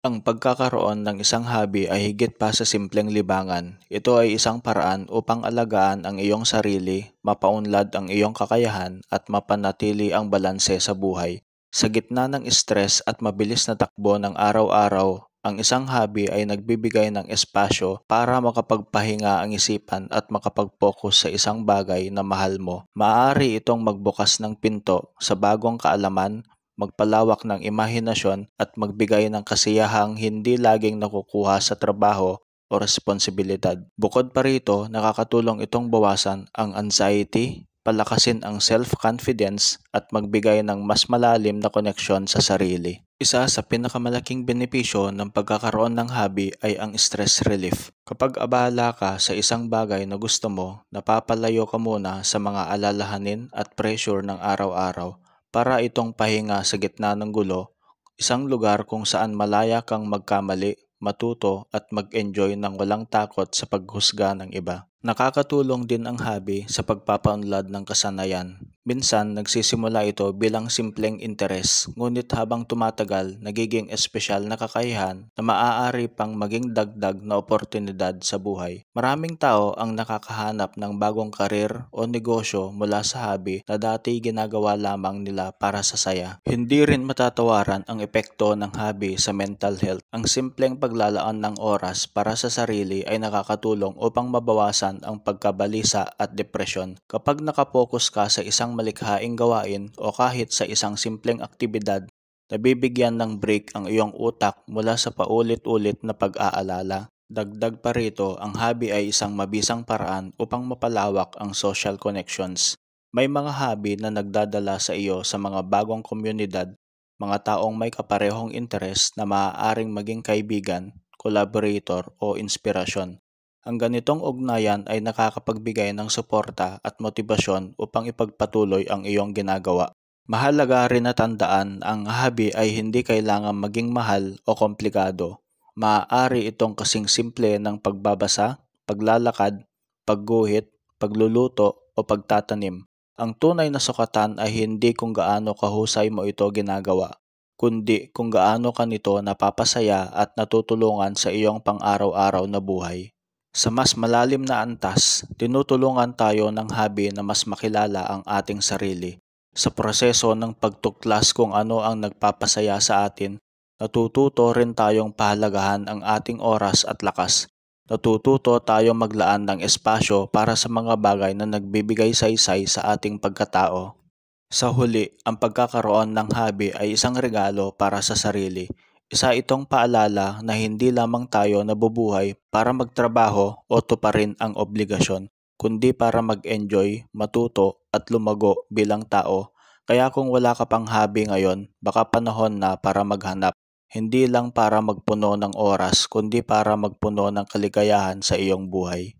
Ang pagkakaroon ng isang hobby ay higit pa sa simpleng libangan. Ito ay isang paraan upang alagaan ang iyong sarili, mapaunlad ang iyong kakayahan at mapanatili ang balanse sa buhay. Sa gitna ng stress at mabilis na takbo ng araw-araw, ang isang hobby ay nagbibigay ng espasyo para makapagpahinga ang isipan at makapag-focus sa isang bagay na mahal mo. Maaari itong magbukas ng pinto sa bagong kaalaman, magpalawak ng imahinasyon at magbigay ng kasiyahang hindi laging nakukuha sa trabaho o responsibilidad. Bukod pa rito, nakakatulong itong bawasan ang anxiety, palakasin ang self-confidence at magbigay ng mas malalim na koneksyon sa sarili. Isa sa pinakamalaking benepisyo ng pagkakaroon ng hobby ay ang stress relief. Kapag abala ka sa isang bagay na gusto mo, napapalayo ka muna sa mga alalahanin at pressure ng araw-araw para itong pahinga sa gitna ng gulo, isang lugar kung saan malaya kang magkamali, matuto at mag-enjoy ng walang takot sa paghusga ng iba. Nakakatulong din ang hobby sa pagpapaunlad ng kasanayan. Minsan, nagsisimula ito bilang simpleng interes, ngunit habang tumatagal, nagiging espesyal na kakayahan na maaari pang maging dagdag na oportunidad sa buhay. Maraming tao ang nakakahanap ng bagong karir o negosyo mula sa hobby na dati ginagawa lamang nila para sa saya. Hindi rin matatawaran ang epekto ng hobby sa mental health. Ang simpleng paglalaan ng oras para sa sarili ay nakakatulong upang mabawasan ang pagkabalisa at depresyon. Kapag nakapokus ka sa isang malikhaing gawain o kahit sa isang simpleng aktibidad, nabibigyan ng break ang iyong utak mula sa paulit-ulit na pag-aalala. Dagdag pa rito, ang hobby ay isang mabisang paraan upang mapalawak ang social connections. May mga hobby na nagdadala sa iyo sa mga bagong komunidad, mga taong may kaparehong interes na maaaring maging kaibigan, collaborator o inspirasyon. Ang ganitong ugnayan ay nakakapagbigay ng suporta at motibasyon upang ipagpatuloy ang iyong ginagawa. Mahalaga rin na tandaan ang hobby ay hindi kailangan maging mahal o komplikado. Maaari itong kasing simple ng pagbabasa, paglalakad, pagguhit, pagluluto o pagtatanim. Ang tunay na sukatan ay hindi kung gaano kahusay mo ito ginagawa, kundi kung gaano ka nito napapasaya at natutulungan sa iyong pang-araw-araw na buhay. Sa mas malalim na antas, tinutulungan tayo ng hobby na mas makilala ang ating sarili. Sa proseso ng pagtuklas kung ano ang nagpapasaya sa atin, natututo rin tayong pahalagahan ang ating oras at lakas. Natututo tayong maglaan ng espasyo para sa mga bagay na nagbibigay saysay sa ating pagkatao. Sa huli, ang pagkakaroon ng hobby ay isang regalo para sa sarili. Isa itong paalala na hindi lamang tayo nabubuhay para magtrabaho o tuparin ang obligasyon, kundi para mag-enjoy, matuto at lumago bilang tao. Kaya kung wala ka pang hobby ngayon, baka panahon na para maghanap. Hindi lang para magpuno ng oras, kundi para magpuno ng kaligayahan sa iyong buhay.